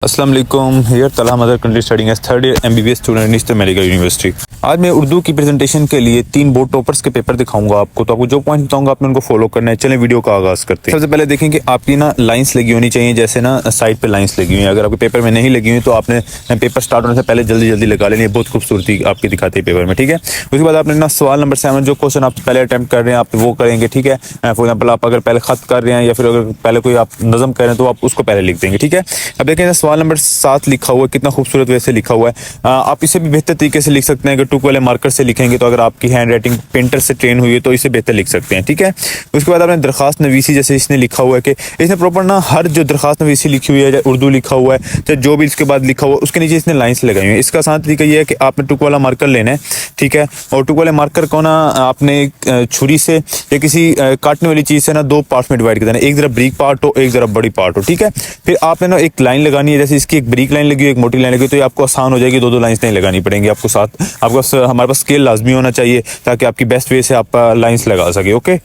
अस्सलाम वालेकुम, here Talha mother country studying as third year MBBS student in medical university. आज मैं उर्दू की प्रेजेंटेशन के लिए 3 बोर्ड टॉपर्स के पेपर दिखाऊंगा आपको। तो आपको जो पॉइंट बताऊंगा आपने उनको फॉलो करना है। चलें वीडियो का आगाज करते हैं। सबसे पहले देखें कि आपकी ना लाइंस लगी होनी चाहिए, जैसे ना साइड पे लाइंस लगी हुई है। अगर आपके पेपर में नहीं लगी हुई तो आपने पेपर स्टार्ट होने से पहले जल्दी जल्दी लगा लेनी है। बहुत खूबसूरती आपकी दिखाती है पेपर में, ठीक है। उसके बाद आपने ना सवाल नंबर 7 जो क्वेश्चन आप पहले अटैम्प्ट कर रहे हैं आप वो करेंगे, ठीक है। फॉर एग्जाम्पल आप अगर पहले खत कर रहे हैं या फिर अगर पहले कोई आप नज़म कर रहे हैं तो आप उसको पहले लिख देंगे, ठीक है। अब देखें सवाल नंबर 7 लिखा हुआ है, कितना खूबसूरत वैसे लिखा हुआ है। आप इसे भी बेहतर तरीके से लिख सकते हैं। अगर टुक वाले मार्कर से लिखेंगे तो अगर आपकी हैंड राइटिंग पेंटर से ट्रेन हुई है तो इसे बेहतर लिख सकते हैं, ठीक है। उसके बाद आपने दरखास्त नवीसी, जैसे इसने लिखा हुआ है कि इसने प्रॉपर ना हर जो दरखास्त नवीसी लिखी हुई है, उर्दू लिखा हुआ है, चाहे जो भी इसके बाद लिखा हुआ है उसके नीचे इसने लाइन्स लगाई हुई है। इसका आसान तरीका ये है कि आपने टुक वाला मार्कर लेना है, ठीक है। और टुक वाले मार्कर को ना आपने छुरी से या किसी काटने वाली चीज़ से ना 2 पार्ट्स में डिवाइड कर देना। एक तरफ बारीक पार्ट हो, एक तरफ बड़ी पार्ट हो, ठीक है। फिर आपने ना एक लाइन लगानी है, जैसे इसकी एक बारीक लाइन लगी हुई, एक मोटी लाइन लगी, तो ये आपको आसान हो जाएगी। 2 लाइंस नहीं लगानी पड़ेंगी आपको साथ। आपको हमारे पास स्केल लाजमी होना चाहिए ताकि आपकी बेस्ट वे से आप लाइंस लगा सके, ओके।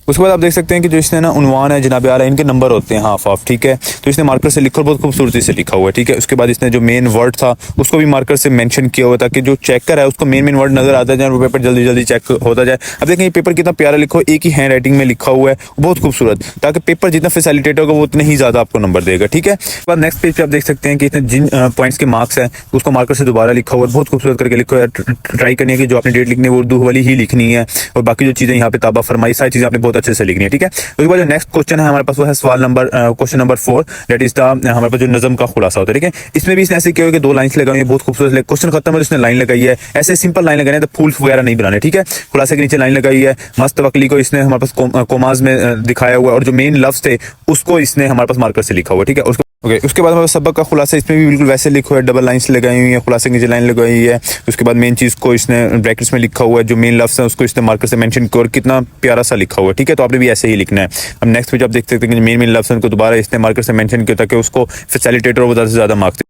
उसके बाद आप देख सकते हैं कि जो इसने ना उन्वान है, जनाब आला, इनके नंबर होते हैं हाफ हाफ, ठीक है। तो इसने मार्कर से लिखा और बहुत खूबसूरती से लिखा हुआ है, ठीक है। उसके बाद इसने जो मेन वर्ड था उसको भी मार्कर से मेंशन किया हुआ ताकि जो चेकर है उसको मेन वर्ड नजर आता जाए और पेपर जल्दी जल्दी चेक होता जाए। अब देखें ये पेपर कितना प्यारा लिखा हुआ, एक ही हैंड राइटिंग में लिखा हुआ है, बहुत खूबसूरत, ताकि पेपर जितना फैसिलिटेट होगा वो उतने ही ज्यादा आपको नंबर देगा, ठीक है। उसके बाद नेक्स्ट पेज पे आप देख सकते हैं कि इसने जिन पॉइंट्स के मार्क्स है उसको मार्कर से दोबारा लिखा हुआ है, बहुत खूबसूरत करके लिखा है। ट्राई करनी है कि जो आपने डेट लिखनी है वो उर्दू वाली ही लिखनी है और बाकी जो चीजें यहाँ पे ताबा फरमाई सारी चीजें आपने बहुत अच्छे से लिखनी है, ठीक है। उसके बाद जो नेक्स्ट क्वेश्चन है हमारे पास वो है सवाल number question number 4, that is the हमारे पास जो नज़म का खुलासा होता है, ठीक है। इसमें भी इसने ऐसे किया है कि 2 लाइंस लगाई है, बहुत खूबसूरत। क्वेश्चन खत्म है तो इसने लाइन लगाई है, ऐसे सिंपल लाइन लगानी है, तो फूल वगैरह नहीं बनाने, ठीक है। खुलासे के नीचे लाइन लगाई है, मस्त वकली को इसने हमारे पास कोमाज में दिखाया हुआ है और जो मेन लफ्ज थे उसको इसने हमारे पास मार्कर से लिखा हुआ है, ठीक है। उसके बाद हमारे सबक का खुलासा इसमें भी बिल्कुल वैसे लिखा हुआ है, डबल लाइंस लगाई हुई है, खुलासे के नीचे लाइन लगाई हुई है। उसके बाद मेन चीज़ को इसने ब्रैकेट्स में लिखा हुआ है, जो मेन लफ्ज़ है उसको इसने मार्कर से मेंशन किया और कितना प्यारा सा लिखा हुआ है, ठीक है। तो आपने भी ऐसे ही लिखना है। अब नेक्स्ट पेज आप देख सकते हैं कि मेन लफ्ज़ को दोबारा इसने मार्कर से मेंशन किया ताकि उसको फैसिलिटेटर और ज़्यादा से ज़्यादा मार्क्स।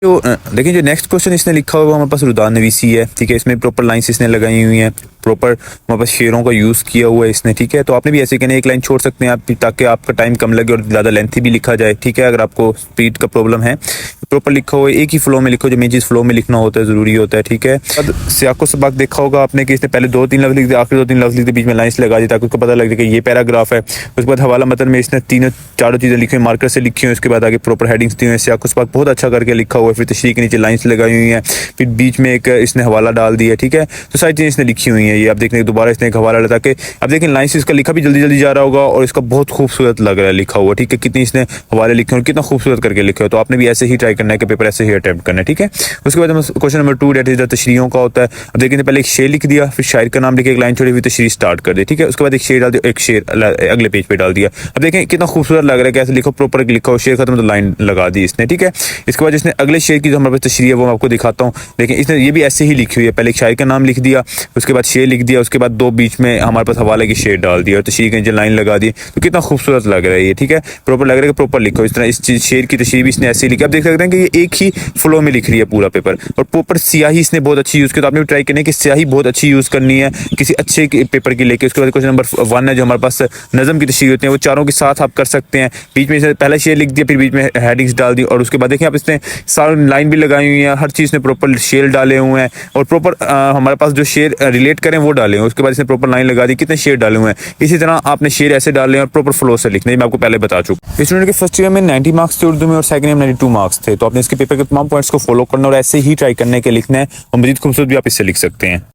जो देखिए जो नेक्स्ट क्वेश्चन इसने लिखा हुआ है हमारे पास रुदान नवीसी है, ठीक है। इसमें प्रॉपर लाइंस इसने लगाई हुई हैं, प्रॉपर हमारे पास शेरों का यूज़ किया हुआ है इसने, ठीक है। तो आपने भी ऐसे कहना एक लाइन छोड़ सकते हैं आप ताकि आपका टाइम कम लगे और ज़्यादा लेंथी भी लिखा जाए, ठीक है। अगर आपको स्पीड का प्रॉब्लम है प्रॉपर लिखा हुआ है, एक ही फ्लो में लिखो, जो मेन चीज़ फ्लो में लिखना होता है, ज़रूरी होता है, ठीक है। अब सियाको सबक देखा होगा आपने कि इसने पहले 2-3 लफ्ज़ लिख दिए, आखिर 2-3 लफ्ज़ लिख दिए, बीच में लाइंस लगा दी ताकि उसको पता लग जाए कि ये पैराग्राफ है। उसके बाद हवाला मतन में इसने 3-4 चीज़ें लिखी हुई मार्कर से लिखी हुई, उसके बाद आगे प्रॉपर हेडिंग्स दी हुई हैं। सियाको सबक बहुत अच्छा करके लिखा हुआ है, फिर तशरीह के नीचे लाइंस लगाई हुई हैं, फिर बीच में एक इसने हवाला डाल दिया, ठीक है। तो सारी चीज़ें इसने लिखी हुई हैं। ये आप देखने दोबारा इसने एक हवाला डाला ताकि अब देखें लाइंस इसका लिखा भी जल्दी जल्दी जा रहा होगा और इसका बहुत खूबसूरत लग रहा है लिखा हुआ, ठीक है। कितनी इसने हवाले लिखे और कितना खूबसूरत करके लिखे हो। तो आपने भी ऐसे ही ट्राई करना है कि पेपर ऐसे ही अटेम्प्ट करना है, ठीक है। उसके बाद question number 2 that is the तशरीहों का होता है। अब देखें पहले एक शेर लिख दिया, फिर शायर का नाम लिखे, एक लाइन छोड़ी, फिर तशरीह स्टार्ट कर दी, ठीक है। उसके बाद एक शेर डाल दिया, एक शेर अगले पेज पे डाल दिया। अब देखें कितना खूबसूरत लग रहा है, कैसे लिखो प्रॉपर लिखा हो, शेर खत्म तो लाइन लगा दी इसने, ठीक है। इसके बाद इसने अगले शेर की जो हमारे पास तशरीह है वो मैं आपको दिखाता हूँ। देखें इसने ये भी ऐसे ही लिखी हुई है, पहले एक शायर का नाम लिख दिया, उसके बाद शेर लिख दिया, उसके बाद 2 बीच में हमारे पास हवाले की शेर डाल दिया और तशरीह के नीचे लाइन लगा दी। तो कितना खूबसूरत लग रहा है ये, ठीक है। प्रॉपर लग रहा है कि प्रॉपर लिखो। इस तरह इस शेर की तशरीह भी इसने ऐसे ही लिखी। आप देख सकते हैं कि ये एक ही फ्लो में लिख रही है पूरा पेपर और प्रॉपर स्याही इसने बहुत अच्छी यूज़ की। तो आपने भी ट्राई करनी है कि स्याही बहुत अच्छी यूज़ करनी है किसी अच्छे पेपर की लेके। उसके बाद क्वेश्चन नंबर 1 है जो हमारे पास नज़म की तशरीह होती है, वो चारों के साथ आप कर सकते हैं। बीच में पहला शेर लिख दिया, फिर बीच में हेडिंग्स डाल दी और उसके बाद देखिए आप इसने सारी लाइन भी लगाई हुई है, हर चीज़ ने प्रॉपर शेर डाले हुए हैं और प्रॉपर हमारे पास जो शेर रिलेट करें वो डाले हुए। उसके बाद इसने प्रॉपर लाइन लगा दी, कितने शेर डाले हुए हैं। इसी तरह आपने शेर ऐसे डाले और प्रॉपर फ्लो से लिखने, मैं आपको पहले बता चुका। स्टूडेंट के फर्स्ट ईयर में 90 मार्क्स थे उर्दू में और सेकंड ईयर में 92 मार्क्स थे। तो आपने इसके पेपर के तमाम पॉइंट्स को फॉलो करना और ऐसे ही ट्राई करने के लिखना है और मजीद खूबसूरत भी आप इससे लिख सकते हैं।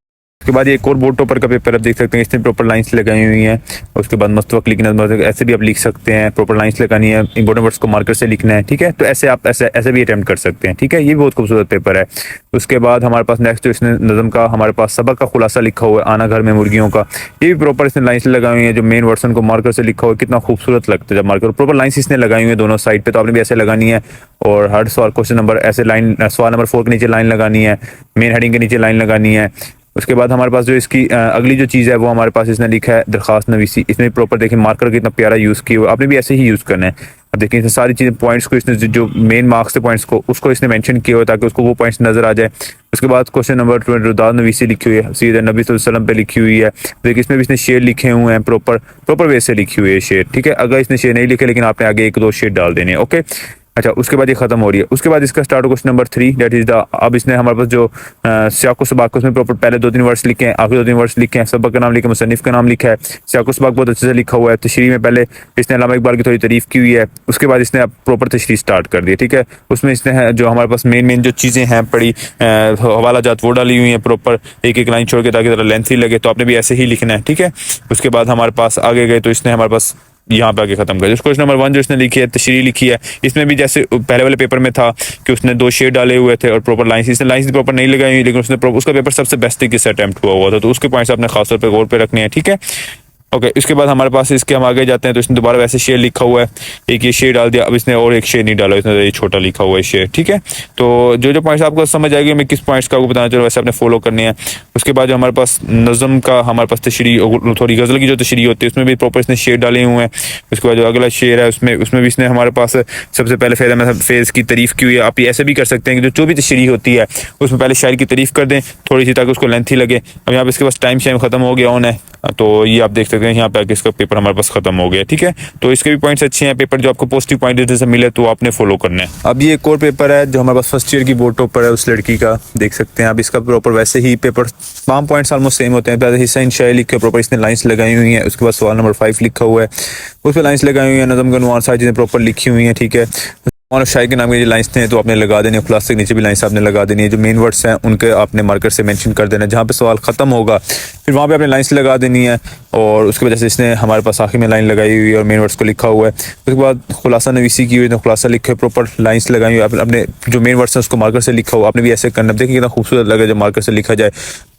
उसके बाद ये एक और बोर्ड टॉपर का पेपर आप देख सकते हैं, इसने प्रॉपर लाइंस लगाई हुई हैं। उसके बाद मस्तवक लिखना, ऐसे भी आप लिख सकते हैं, प्रॉपर लाइंस लगानी है, इंपॉर्टेंट वर्ड्स को मार्कर से लिखना है, ठीक है। तो ऐसे आप ऐसे भी अटेम्प्ट कर सकते हैं, ठीक है। ये भी बहुत खूबसूरत पेपर है। उसके बाद हमारे पास नेक्स्ट जो इसने नज़म का हमारे पास सबक का खुलासा लिखा हुआ है, आना घर में मुर्गियों का, ये भी प्रॉपर इसने लाइंस लगाई हुई है, जो मेन वर्सन को मार्कर से लिखा हुआ है, कितना खूबसूरत लगता है जब मार्कर प्रॉपर लाइंस इसने लगाई हुई है दोनों साइड पे। तो आपने भी ऐसे लगानी है और हर सवाल क्वेश्चन नंबर ऐसे लाइन सवाल नंबर 4 के नीचे लाइन लगानी है, मेन हेडिंग के नीचे लाइन लगानी है। उसके बाद हमारे पास जो इसकी अगली जो चीज़ है वो हमारे पास इसने लिखा है दरखास्त नवीसी। इसमें प्रॉपर देखिए मार्कर कितना प्यारा यूज़ किया हुआ, आपने भी ऐसे ही यूज़ करना है। अब देखिए इसने सारी चीज़ें पॉइंट्स को इसने जो मेन मार्क्स थे पॉइंट्स को उसको इसने मेंशन किया हुआ ताकि उसको वो पॉइंट्स नज़र आ जाए। उसके बाद क्वेश्चन नंबर 2 रुदान नवीसी लिखी हुई है, सीधे नबी सल्लल्लाहु अलैहि वसल्लम पे लिखी हुई है। देखिए इसमें भी इसने शेर लिखे हुए हैं, प्रॉपर वे से लिखी हुई है शेर, ठीक है। अगर इसने शेर नहीं लिखे लेकिन आपने आगे 1-2 शेर डाल देने, ओके। अच्छा, उसके बाद ये खत्म हो रही है। उसके बाद इसका start question number 3, that is the, अब इसने हमारे पास जो सियाको सबाक उसमें प्रॉपर पहले 2-3 वर्ड्स लिखे हैं, आखिर 2-3 वर्ड्स लिखे हैं, सबक का नाम लिखा है, मुसन्निफ का नाम लिखा है, सियाको सबाक बहुत अच्छे से लिखा हुआ है। तशरीह में पहले इसने अल्लामा इकबाल की थोड़ी तारीफ की हुई है, उसके बाद इसने प्रॉपर तशरीह स्टार्ट कर दी। ठीक है, उसमें इसने जो हमारे पास मेन जो चीज़ें हैं पड़ी हवाला जात वो डाली हुई हैं प्रॉपर, एक एक लाइन छोड़ के, ताकि ज़रा लेंथी लगे। तो आपने भी ऐसे ही लिखना है। ठीक है, उसके बाद हमारे पास आगे गए तो इसने हमारे पास यहाँ पे आगे खत्म कर दिया। क्वेश्चन नंबर 1 जो इसने लिखी है, तशरीह लिखी है, इसमें भी जैसे पहले वाले पेपर में था कि उसने 2 शेड डाले हुए थे और प्रॉपर लाइंस, इसने लाइंस प्रॉपर नहीं लगाई हुई, लेकिन उसने उसका पेपर सबसे बेस्ट तरीके से अटेम्प्ट हुआ था, तो उसके पॉइंट्स आपने खासतौर पर गौर पे रखने हैं। ठीक है, ओके, इसके बाद हमारे पास इसके हम आगे जाते हैं तो इसने दोबारा वैसे शेयर लिखा हुआ है, एक ये शेयर डाल दिया, अब इसने और एक शेयर नहीं डाला, इसने ये छोटा लिखा हुआ है शेयर। ठीक है, तो जो पॉइंट्स आपको समझ आएगी, मैं किस पॉइंट्स का आपको बताना चाह रहा हूँ, वैसे आपने फॉलो करने हैं। उसके बाद जो हमारे पास नज़म का हमारे पास तशरीह, थोड़ी गज़ल की जो तशरीह होती है, उसमें भी प्रॉपर इसने शेयर डाले हुए हैं। उसके बाद जो अगला शेयर है उसमें भी इसने हमारे पास सबसे पहले फेज़ की तारीफ़ की हुई है। आप ये ऐसे भी कर सकते हैं कि जो भी तशरीह होती है उसमें पहले शायर की तारीफ़ कर दें थोड़ी सी, ताकि उसको लेंथी लगे। अब यहाँ पे इसके पास टाइम शाइम खत्म हो गया ऑन है, तो ये आप देख सकते हैं यहाँ पे आके इसका पेपर हमारे पास खत्म हो गया। ठीक है, तो इसके भी पॉइंट्स अच्छे हैं, पेपर जो आपको पॉजिटिव पॉइंट से मिले तो आपने फॉलो करना है। अब ये एक और पेपर है जो हमारे पास फर्स्ट ईयर की बोर्ड टॉपर है उस लड़की का, देख सकते हैं आप। इसका प्रॉपर वैसे ही पेपर तमाम पॉइंट्स ऑलमोस्ट सेम होते हैं। पहले हिस्सा इंशाई लिखे प्रॉपर इसने लाइंस लगाई हुई हैं, उसके बाद सवाल नंबर 5 लिखा हुआ है, उस पर लाइंस लगाई हुई है, नज़म का अनुवार सारी चीज़ें प्रॉपर लिखी हुई हैं। ठीक है, और शायर के नाम के जो लाइंस थे तो आपने लगा देनी है, खुलासे के नीचे भी लाइंस आपने लगा देनी है, जो मेन वर्ड्स हैं उनके आपने मार्कर से मेंशन कर देना है, जहाँ पे सवाल ख़त्म होगा फिर वहाँ पे आपने लाइंस लगा देनी है। और उसकी वजह से इसने हमारे पास आखिर में लाइन लगाई हुई है और मेन वर्ड्स को लिखा हुआ है। उसके बाद खुलासा नवीसी की हुई है, खुलासा लिखे प्रॉपर लाइंस लगाई हुई है, अपने जो मेन वर्ड्स हैं उसको मार्कर से लिखा हुआ, आपने भी ऐसे करना। देखिए कितना खूबसूरत लगे जब मार्कर से लिखा जाए।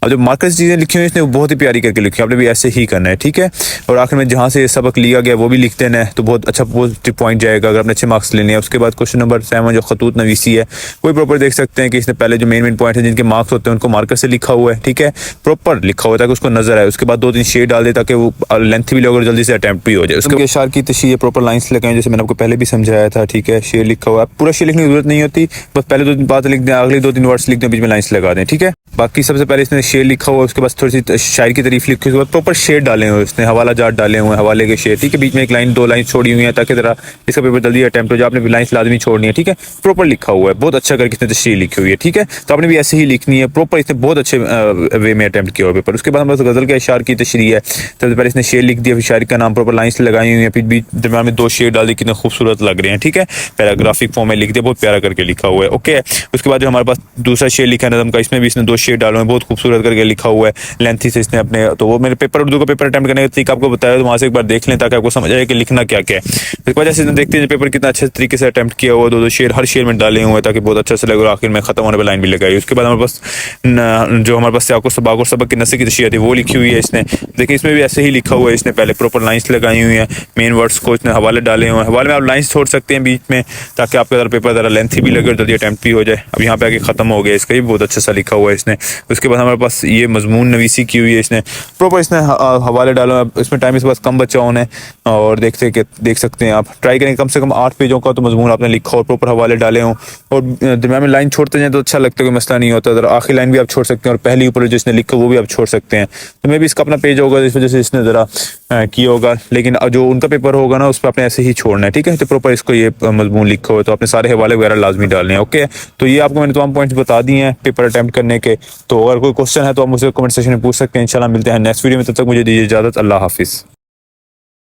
अब जो मार्कर से चीज़ें लिखी हुई इसने बहुत ही प्यारी करके लिखी है, आपने भी ऐसे ही करना है। ठीक है, और आखिर में जहाँ से सबक लिया गया वो भी लिख देना है, तो बहुत अच्छा पॉजिटिव पॉइंट जाएगा अगर आपने अच्छे मार्क्स लेने हैं। उसके बाद क्वेश्चन नंबर 7 जो खतूत नवीसी है वो प्रॉपर देख सकते हैं कि इसने पहले जो मेन पॉइंट है जिनके मार्क्स होते हैं उनको मार्कर से लिखा हुआ है। ठीक है, प्रॉपर लिखा हुआ है ताकि उसको नजर आए। उसके बाद 2-3 शेड डाल दे ताकि वो लेंथ भी लगे और जल्दी से अटेम्प्ट भी हो जाए। उसके शार की तशरीह प्रॉपर लाइंस लगाएं, जैसे मैंने आपको पहले भी समझाया था। ठीक है, शेर लिखा हुआ है, पूरा शेर लिखने की जरूरत नहीं होती, बस पहले 2-3 बात लिख दें, अगले 2-3 वर्ड्स लिख दें, बीच में लाइंस लगा दें। ठीक है, बाकी सबसे पहले इसने शेर लिखा हुआ है, उसके बाद थोड़ी सी शायर की तारीफ लिखी, उसके बाद प्रॉपर शेर डाले हुए इसने, हवाला जाट डाले हुए हैं, हवाले के शेर। ठीक है, बीच में एक लाइन 2 लाइन छोड़ी हुई है ताकि जरा इसका पेपर जल्दी अटेम्प्ट हो जाए। आपने लाइंस लाजमी छोड़नी है। ठीक है, प्रॉपर लिखा हुआ है, बहुत अच्छा करके इसने तशरीह लिखी हुई है। ठीक है, तो आपने भी ऐसे ही लिखनी है प्रॉपर, इसने बहुत अच्छे वे में अटेम्प्ट किया हुआ पेपर। उसके बाद हमारे गजल के अशार की तशरीह है, सबसे पहले इसने शेर लिख दिया, फिर शायर का नाम प्रॉपर लाइंस लगाई हुई है, फिर बीच दरम्यान में 2 शेर डाल दी, कितने खूबसूरत लग रहे हैं। ठीक है, पैराग्राफिक फॉर्म में लिख दिया, बहुत प्यारा करके लिखा हुआ है। ओके, उसके बाद जो हमारे पास दूसरा शेर लिखा है नज़म का, इसमें भी इसने 2 शेर डाले हैं, बहुत खूबसूरत करके लिखा हुआ है, लेंथी से इसने अपने। तो वो मेरे पेपर उर्दू का पेपर अटेम्प्ट करने का तरीका आपको बताया, तो वहाँ से एक बार देख लें ताकि आपको समझ आए कि लिखना क्या क्या है। इसकी वजह से देखते हैं पेपर कितना अच्छे तरीके से अटेम्प्ट किया हुआ, 2-2 शेर हर शेर में डाले हुए हैं ताकि बहुत अच्छा से लगे और आखिर में खत्म होने पर लाइन भी लगाई। उसके बाद हमारे पास जो हमारे पास सियाको सबाक और सबक की नस्ल की तशरीह थी वो लिखी हुई है इसने। देखिए इसमें भी ऐसे ही लिखा हुआ है, इसने पहले प्रॉपर लाइंस लगाई हुई है, मेन वर्ड्स को इसने हवाले डाले हुए हैं, हवाले में आप लाइंस छोड़ सकते हैं बीच में ताकि आपका ज़रा पेपर ज़रा लेंथी भी लगे और जल्दी अटेम्प्ट भी हो जाए। अब यहाँ पे आके खत्म हो गया, इसका भी बहुत अच्छा सा लिखा हुआ है इसने। उसके बाद हमारे पास ये मजमून नवीसी की हुई है इसने, प्रॉपर इसने हवाले डालो। इसमें टाइम इसके पास कम बचा होना है और देख सकते हैं आप, ट्राई करें कम से कम 8 पेजों का तो मजमून आपने लिखा और प्रॉपर हवाले डाले हों और दरम्यान में लाइन छोड़ते जाएं तो अच्छा लगता है, कोई मसला नहीं होता। जरा आखिरी लाइन भी आप छोड़ सकते हैं और पहली ऊपर जो इसने लिखा वो भी आप छोड़ सकते हैं। तो मैं भी इसका अपना पेज होगा इस वजह से इसने ज़रा किया होगा, लेकिन जो उनका पेपर होगा ना उस पर आपने ऐसे ही छोड़ना है। ठीक है, तो प्रॉपर इसको ये मजमून लिखा हुआ है तो आपने सारे हवाले वगैरह लाजमी डालने हैं। ओके, तो ये आपको मैंने तमाम पॉइंट्स बता दिए हैं पेपर अटैम्प्ट करने के। तो अगर कोई क्वेश्चन है तो आप मुझसे कमेंट सेक्शन में पूछ सकते हैं। इंशाल्लाह मिलते हैं नेक्स्ट वीडियो में, तब तक मुझे दीजिए इजाज़त। अल्लाह हाफिज़।